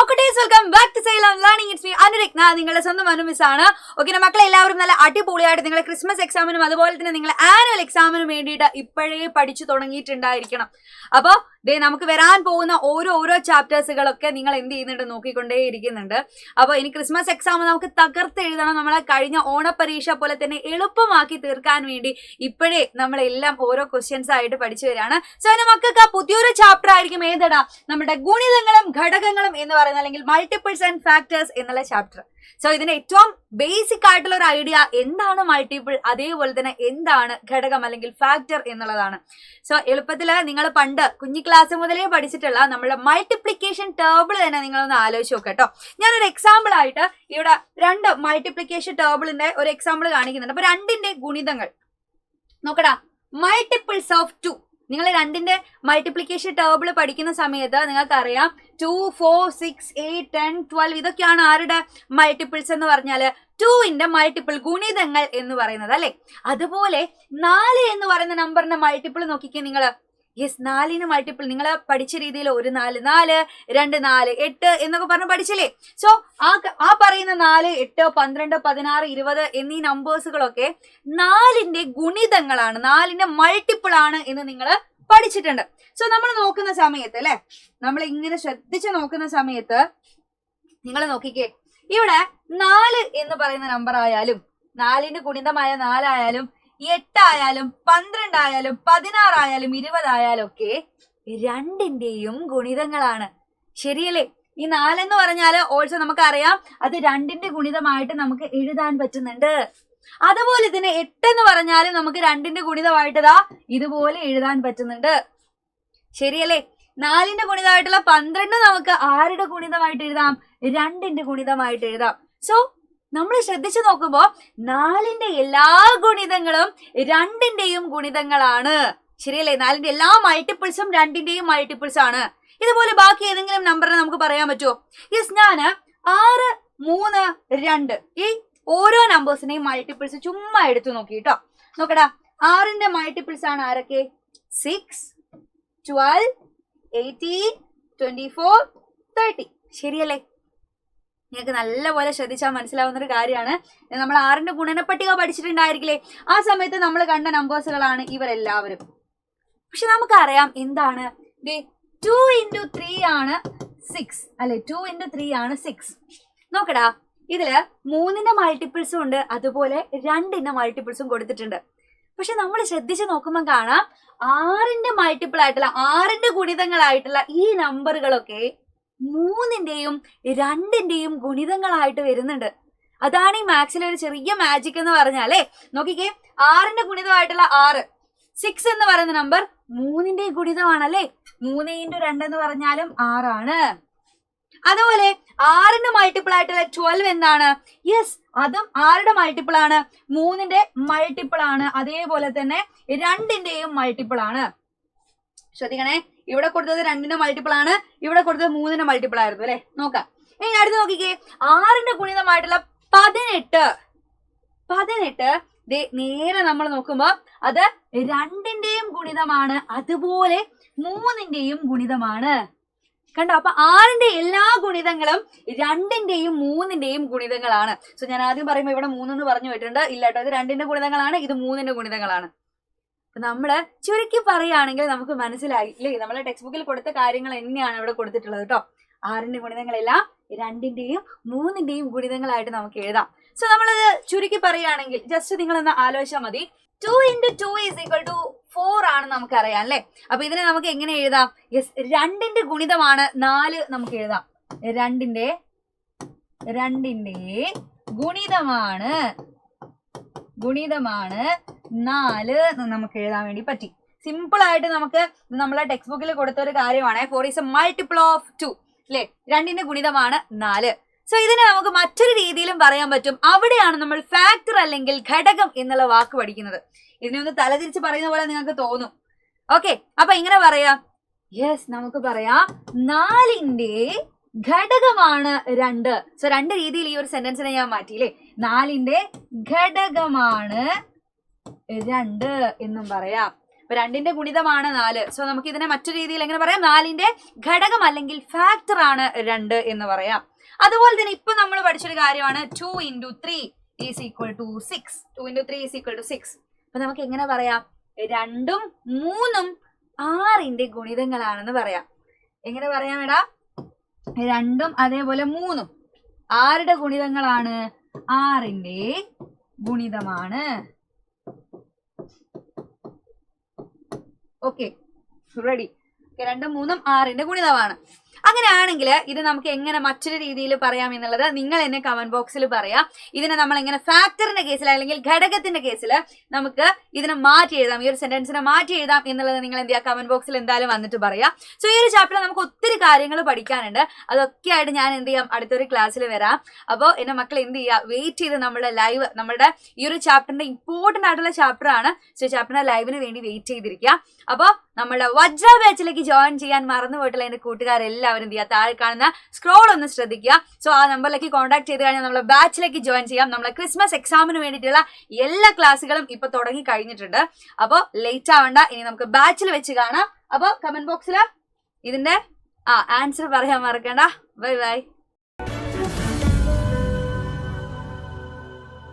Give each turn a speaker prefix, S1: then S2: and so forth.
S1: Welcome back to Xylem learning. It's me Anurag. ഞാൻ നിങ്ങളുടെ സ്വന്തം അനുമിസ് ആണ്. ഓക്കെ, മക്കളെ എല്ലാവരും നല്ല അടിപൊളിയായിട്ട് നിങ്ങളെ ക്രിസ്മസ് എക്സാമിനും അതുപോലെ തന്നെ നിങ്ങളെ ആനുവൽ എക്സാമിനും വേണ്ടിയിട്ട് ഇപ്പോഴേ പഠിച്ചു തുടങ്ങിയിട്ടുണ്ടായിരിക്കണം. അപ്പോൾ നമുക്ക് വരാൻ പോകുന്ന ഓരോ ചാപ്റ്റേഴ്സുകളൊക്കെ നിങ്ങൾ എന്ത് ചെയ്യുന്നുണ്ട്, നോക്കിക്കൊണ്ടേ ഇരിക്കുന്നുണ്ട്. അപ്പോൾ ഇനി ക്രിസ്മസ് എക്സാം നമുക്ക് തകർത്ത് എഴുതണം. നമ്മളെ കഴിഞ്ഞ ഓണപരീക്ഷ പോലെ തന്നെ എളുപ്പമാക്കി തീർക്കാൻ വേണ്ടി ഇപ്പോഴേ നമ്മളെല്ലാം ഓരോ ക്വസ്റ്റ്യൻസ് ആയിട്ട് പഠിച്ചു വരികയാണ്. സോ അതിന് മക്കൾക്ക് പുതിയൊരു ചാപ്റ്റർ ആയിരിക്കും ഏതെടാ, നമ്മുടെ ഗുണിതങ്ങളും ഘടകങ്ങളും എന്ന് പറയുന്ന അല്ലെങ്കിൽ മൾട്ടിപ്പിൾസ് ആൻഡ് ഫാക്ടേഴ്സ് എന്നുള്ള ചാപ്റ്റർ. സോ ഇതിന്റെ ഏറ്റവും ബേസിക് ആയിട്ടുള്ള ഒരു ഐഡിയ എന്താണ് മൾട്ടിപ്പിൾ, അതേപോലെ തന്നെ എന്താണ് ഘടകം അല്ലെങ്കിൽ ഫാക്ടർ എന്നുള്ളതാണ്. സോ എളുപ്പത്തിൽ നിങ്ങൾ പണ്ട് കുഞ്ഞി ക്ലാസ് മുതലേ പഠിച്ചിട്ടുള്ള നമ്മുടെ മൾട്ടിപ്ലിക്കേഷൻ ടേബിൾ തന്നെ നിങ്ങളൊന്ന് ആലോചിച്ച് നോക്കുക കേട്ടോ. ഞാനൊരു എക്സാമ്പിൾ ആയിട്ട് ഇവിടെ രണ്ട് മൾട്ടിപ്ലിക്കേഷൻ ടേബിളിന്റെ ഒരു എക്സാമ്പിൾ കാണിക്കുന്നുണ്ട്. അപ്പൊ രണ്ടിന്റെ ഗുണിതങ്ങൾ നോക്കടാ. മൾട്ടിപ്പിൾസ് ഓഫ് 2, നിങ്ങൾ രണ്ടിന്റെ മൾട്ടിപ്ലിക്കേഷൻ ടേബിൾ പഠിക്കുന്ന സമയത്ത് നിങ്ങൾക്കറിയാം 2, 4, 6, 8, 10, 12 ഇതൊക്കെയാണ് ആരുടെ മൾട്ടിപ്പിൾസ് എന്ന് പറഞ്ഞാല് 2ന്റെ മൾട്ടിപ്പിൾ, ഗുണിതങ്ങൾ എന്ന് പറയുന്നത് അല്ലെ. അതുപോലെ 4 എന്ന് പറയുന്ന നമ്പറിന്റെ മൾട്ടിപ്പിൾ നോക്കിക്കേ നിങ്ങൾ. യെസ്, 4ന് മൾട്ടിപ്പിൾ നിങ്ങൾ പഠിച്ച രീതിയിൽ 1 4 4, 2 4 8 എന്നൊക്കെ പറഞ്ഞ് പഠിച്ചില്ലേ. സോ ആ പറയുന്ന 4, 8, 12, 16, 20 എന്നീ നമ്പേഴ്സുകളൊക്കെ 4ന്റെ ഗുണിതങ്ങളാണ്, 4ന്റെ മൾട്ടിപ്പിൾ ആണ് എന്ന് നിങ്ങൾ പഠിച്ചിട്ടുണ്ട്. സോ നമ്മൾ നോക്കുന്ന സമയത്ത് അല്ലെ, നമ്മൾ ഇങ്ങനെ ശ്രദ്ധിച്ച് നോക്കുന്ന സമയത്ത് നിങ്ങൾ നോക്കിക്കേ, ഇവിടെ 4 എന്ന് പറയുന്ന നമ്പർ ആയാലും 4ന്റെ ഗുണിതമായ 4 ആയാലും 8 ആയാലും 12 ആയാലും 16 ആയാലും 20 ആയാലും ഒക്കെ രണ്ടിന്റെയും ഗുണിതങ്ങളാണ്. ശരിയല്ലേ? ഈ 4 എന്ന് പറഞ്ഞാല് ഓൾസോ നമുക്കറിയാം അത് 2ന്റെ ഗുണിതമായിട്ട് നമുക്ക് എഴുതാൻ പറ്റുന്നുണ്ട്. അതുപോലെ തന്നെ 8 എന്ന് പറഞ്ഞാലും നമുക്ക് 2ന്റെ ഗുണിതമായിട്ട് ഇതുപോലെ എഴുതാൻ പറ്റുന്നുണ്ട്. ശരിയല്ലേ? 4ന്റെ ഗുണിതമായിട്ടുള്ള 12 നമുക്ക് ആരുടെ ഗുണിതമായിട്ട് എഴുതാം? 2ന്റെ ഗുണിതമായിട്ട് എഴുതാം. സോ നമ്മൾ ശ്രദ്ധിച്ചു നോക്കുമ്പോ 4ന്റെ എല്ലാ ഗുണിതങ്ങളും 2ന്റെയും ഗുണിതങ്ങളാണ്. ശരിയല്ലേ? 4ന്റെ എല്ലാ മൾട്ടിപ്പിൾസും 2ന്റെയും മൾട്ടിപ്പിൾസ് ആണ്. ഇതുപോലെ ബാക്കി ഏതെങ്കിലും നമ്പറിനെ നമുക്ക് പറയാൻ പറ്റുമോ? യെസ്, ഞാന് 6, 3, 2 ഈ ഓരോ നമ്പേഴ്സിനെയും മൾട്ടിപ്പിൾസ് ചുമ്മാ എടുത്തു നോക്കി കേട്ടോ. നോക്കടാ, 6ന്റെ മൾട്ടിപ്പിൾസ് ആണ് ആരൊക്കെ? 6, 12, 18, 24, 30. ശരിയല്ലേ? നിങ്ങൾക്ക് നല്ലപോലെ ശ്രദ്ധിച്ചാൽ മനസ്സിലാവുന്ന ഒരു കാര്യമാണ്. നമ്മൾ 6ന്റെ ഗുണനപ്പട്ടിക പഠിച്ചിട്ടുണ്ടായിരിക്കില്ലേ? ആ സമയത്ത് നമ്മൾ കണ്ട നമ്പേഴ്സുകളാണ് ഇവരെല്ലാവരും. പക്ഷെ നമുക്കറിയാം എന്താണ് 2 into 3 ആണ് 6 അല്ലെ. 2 into 3 ആണ് 6. നോക്കടാ, ഇതില് 3ന്റെ മൾട്ടിപ്പിൾസും ഉണ്ട്, അതുപോലെ 2ന്റെ മൾട്ടിപ്പിൾസും കൊടുത്തിട്ടുണ്ട്. പക്ഷെ നമ്മൾ ശ്രദ്ധിച്ച് നോക്കുമ്പോൾ കാണാം 6ന്റെ മൾട്ടിപ്പിൾ ആയിട്ടുള്ള 6ന്റെ ഗുണിതങ്ങളായിട്ടുള്ള ഈ നമ്പറുകളൊക്കെ 3ന്റെയും 2ന്റെയും ഗുണിതങ്ങളായിട്ട് വരുന്നുണ്ട്. അതാണ് ഈ മാത്സിലെ ഒരു ചെറിയ മാജിക് എന്ന് പറഞ്ഞാലേ. നോക്കിക്കേ, 6ന്റെ ഗുണിതമായിട്ടുള്ള 6, 6 എന്ന് പറയുന്ന നമ്പർ 3ന്റെയും ഗുണിതമാണല്ലേ. 3 into 2 എന്ന് പറഞ്ഞാലും 6 ആണ്. അതുപോലെ 6ന്റെ മൾട്ടിപ്പിൾ ആയിട്ടുള്ള 12 എന്താണ്? യെസ്, അതും ആരുടെ മൾട്ടിപ്പിൾ ആണ്? 3ന്റെ മൾട്ടിപ്പിൾ ആണ്. അതേപോലെ തന്നെ 2ന്റെയും മൾട്ടിപ്പിൾ ആണ്. ശ്രദ്ധിക്കണേ, ഇവിടെ കൊടുത്തത് 2ന്റെ മൾട്ടിപ്പിൾ ആണ്, ഇവിടെ കൊടുത്തത് 3ന്റെ മൾട്ടിപ്പിൾ ആയിരുന്നു അല്ലെ. നോക്കാം, ഇനി അടുത്ത് നോക്കിക്കേ, 6ന്റെ ഗുണിതമായിട്ടുള്ള 18 നേരെ നമ്മൾ നോക്കുമ്പോ അത് 2ന്റെയും ഗുണിതമാണ്, അതുപോലെ 3ന്റെയും ഗുണിതമാണ്. കണ്ടോ? അപ്പൊ 6ന്റെ എല്ലാ ഗുണിതങ്ങളും 2ന്റെയും 3ന്റെയും ഗുണിതങ്ങളാണ്. സോ ഞാൻ ആദ്യം പറയുമ്പോ ഇവിടെ 3 എന്ന് പറഞ്ഞു പോയിട്ടുണ്ട്. ഇല്ല കേട്ടോ, ഇത് 2ന്റെ ഗുണിതങ്ങളാണ്, ഇത് 3ന്റെ ഗുണിതങ്ങളാണ്. നമ്മള് ചുരുക്കി പറയുകയാണെങ്കിൽ നമുക്ക് മനസ്സിലായി ഇല്ലേ, നമ്മളെ ടെക്സ്റ്റ് ബുക്കിൽ കൊടുത്ത കാര്യങ്ങൾ തന്നെയാണ് ഇവിടെ കൊടുത്തിട്ടുള്ളത് കേട്ടോ. 6ന്റെ ഗുണിതങ്ങളെല്ലാം 2ന്റെയും 3ന്റെയും ഗുണിതങ്ങളായിട്ട് നമുക്ക് എഴുതാം. സോ നമ്മളത് ചുരുക്കി പറയുകയാണെങ്കിൽ ജസ്റ്റ് നിങ്ങളൊന്ന് ആലോചിച്ചാൽ മതി. 2 into 2 is equal to 4 ആണ് നമുക്കറിയാം അല്ലെ. അപ്പൊ ഇതിനെ നമുക്ക് എങ്ങനെ എഴുതാം? യെസ്, 2ന്റെ ഗുണിതമാണ് 4 നമുക്ക് എഴുതാം. 2ന്റെ ഗുണിതമാണ് 4 നമുക്ക് എഴുതാൻ വേണ്ടി പറ്റി. സിമ്പിൾ ആയിട്ട് നമുക്ക് നമ്മളെ ടെക്സ്റ്റ് ബുക്കിൽ കൊടുത്ത ഒരു കാര്യമാണ്. 4 is a multiple of 2 അല്ലെ. 2ന്റെ ഗുണിതമാണ് 4. സോ ഇതിനെ നമുക്ക് മറ്റൊരു രീതിയിലും പറയാൻ പറ്റും. അവിടെയാണ് നമ്മൾ ഫാക്ടർ അല്ലെങ്കിൽ ഘടകം എന്നുള്ള വാക്ക് പഠിക്കുന്നത്. ഇതിനെ ഒന്ന് തലതിരിച്ച് പറയുന്ന പോലെ നിങ്ങൾക്ക് തോന്നും. ഓക്കെ, അപ്പൊ ഇങ്ങനെ പറയാം. യെസ്, നമുക്ക് പറയാം 4ന്റെ ഘടകമാണ് 2. സോ 2 രീതിയിൽ ഈ ഒരു സെന്റൻസിനെ ഞാൻ മാറ്റിയില്ലേ. 4ന്റെ ഘടകമാണ് 2 എന്നും പറയാം. ഇപ്പൊ 2ന്റെ ഗുണിതമാണ് 4. സോ നമുക്ക് ഇതിനെ മറ്റു രീതിയിൽ എങ്ങനെ പറയാം? 4ന്റെ ഘടകം അല്ലെങ്കിൽ ഫാക്ടർ ആണ് 2 എന്ന് പറയാം. അതുപോലെ തന്നെ ഇപ്പൊ നമ്മൾ പഠിച്ചൊരു കാര്യമാണ് 2 into 3 is equal to 6. 2 into 3 is equal to 6. അപ്പൊ നമുക്ക് എങ്ങനെ പറയാം? 2ഉം 3ഉം 6ന്റെ ഗുണിതങ്ങളാണെന്ന് പറയാം. എങ്ങനെ പറയാം എടാ? 2ഉം അതേപോലെ 3ഉം ആരുടെ ഗുണിതങ്ങളാണ്? 6ന്റെ ഗുണിതമാണ്. Okay, ready? 2ഉം 3ഉം 6ന്റെ ഗുണിതമാണ്. അങ്ങനെയാണെങ്കിൽ ഇത് നമുക്ക് എങ്ങനെ മറ്റൊരു രീതിയിൽ പറയാം എന്നുള്ളത് നിങ്ങൾ എന്നെ കമന്റ് ബോക്സിൽ പറയാം. ഇതിനെ നമ്മൾ എങ്ങനെ ഫാക്ടറിന്റെ കേസിൽ അല്ലെങ്കിൽ ഘടകത്തിന്റെ കേസിൽ നമുക്ക് ഇതിനെ മാറ്റി എഴുതാം, ഈ ഒരു സെന്റൻസിനെ മാറ്റി എഴുതാം എന്നുള്ളത് നിങ്ങൾ എന്ത് ചെയ്യുക? കമന്റ് ബോക്സിൽ എന്തായാലും വന്നിട്ട് പറയാം. സോ ഈ ഒരു ചാപ്റ്ററിൽ നമുക്ക് ഒത്തിരി കാര്യങ്ങൾ പഠിക്കാനുണ്ട്. അതൊക്കെ ആയിട്ട് ഞാൻ എന്ത് ചെയ്യാം? അടുത്തൊരു ക്ലാസ്സിൽ വരാം. അപ്പോൾ എന്റെ മക്കൾ എന്ത് ചെയ്യുക? വെയിറ്റ് ചെയ്ത് നമ്മുടെ ലൈവ്, നമ്മുടെ ഈ ഒരു ചാപ്റ്ററിന്റെ ഇമ്പോർട്ടന്റ് ആയിട്ടുള്ള ചാപ്റ്റർ ആണ്. സോ ചാപ്റ്ററിന്റെ ലൈവിന് വേണ്ടി വെയിറ്റ് ചെയ്തിരിക്കുക. അപ്പോൾ നമ്മുടെ വജ്ര ബാച്ചിലേക്ക് ജോയിൻ ചെയ്യാൻ മറന്നു പോയിട്ടുള്ള എന്റെ കൂട്ടുകാരെല്ലാവരും എന്ത് ചെയ്യുക? താഴെ കാണുന്ന സ്ക്രോൾ ഒന്ന് ശ്രദ്ധിക്കുക. സോ ആ നമ്പറിലേക്ക് കോൺടാക്ട് ചെയ്ത് കഴിഞ്ഞാൽ നമ്മളെ ബാച്ചിലേക്ക് ജോയിൻ ചെയ്യാം. നമ്മളെ ക്രിസ്മസ് എക്സാമിന് വേണ്ടിയിട്ടുള്ള എല്ലാ ക്ലാസ്സുകളും ഇപ്പൊ തുടങ്ങി കഴിഞ്ഞിട്ടുണ്ട്. അപ്പോൾ ലേറ്റ് ആവണ്ട, ഇനി നമുക്ക് ബാച്ചിൽ വെച്ച് കാണാം. അപ്പോൾ കമന്റ് ബോക്സിൽ ഇതിന്റെ ആൻസർ പറയാൻ മറക്കണ്ട. Bye bye.